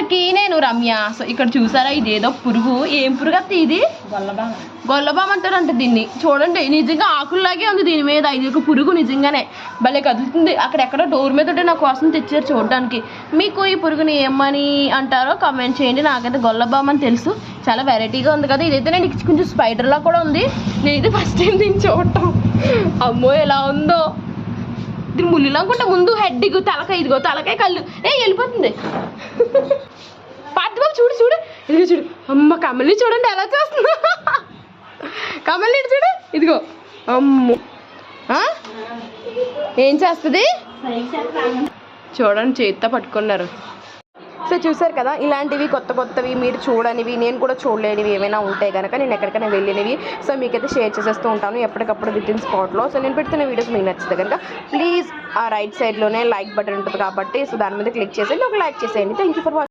ఇంతకీ నేను రమ్య. సో ఇక్కడ చూసారా, ఇదేదో పురుగు. ఏం పురుగు అత్త ఇది? గొల్లబామ అంటారంట దీన్ని. చూడండి, నిజంగా ఆకుల్లాగే ఉంది దీని మీద. ఇది ఒక పురుగు నిజంగానే భలే కదులుతుంది. అక్కడెక్కడో డోర్ మీద ఉంటే నా కోసం తెచ్చారు చూడడానికి. మీకు ఈ పురుగుని ఏమని అంటారో కామెంట్ చేయండి. నాకైతే గొల్లబామ అని తెలుసు. చాలా వెరైటీగా ఉంది కదా. ఇదైతే నేను కొంచెం స్పైడర్లా కూడా ఉంది. నేను ఇది ఫస్ట్ టైం దీన్ని చూడటం. అమ్మో ఎలా ఉందో. దీని ముళ్ళు అనుకుంటే ముందు హెడ్, ఇగో తలకాయ, ఇదిగో తలకాయ, కళ్ళు. వెళ్ళిపోతుంది. పాతి బాబు చూడు చూడు, ఇదిగో చూడు. అమ్మ కమలి చూడండి ఎలా చేస్తుందో. కమలి చూడు, ఇదిగో. అమ్మో ఏం చేస్తుంది చూడండి, చేత్తో పట్టుకున్నారు. సో చూసారు కదా, ఇలాంటివి కొత్త కొత్తవి మీరు చూడనివి, నేను కూడా చూడలేనివి ఏమైనా ఉంటాయి కనుక నేను ఎక్కడికైనా వెళ్ళినవి సో మీకైతే షేర్ చేసేస్తూ ఉంటాను ఎప్పటికప్పుడు విత్ ఇన్ స్పాట్లో. సో నేను పెడుతున్న వీడియోస్ మీకు నచ్చితే కనుక ప్లీజ్ ఆ రైట్ సైడ్లోనే లైక్ బటన్ ఉంటుంది కాబట్టి సో దాని మీద క్లిక్ చేసేయండి, ఒక లైక్ చేసేయండి. Thank you for watching.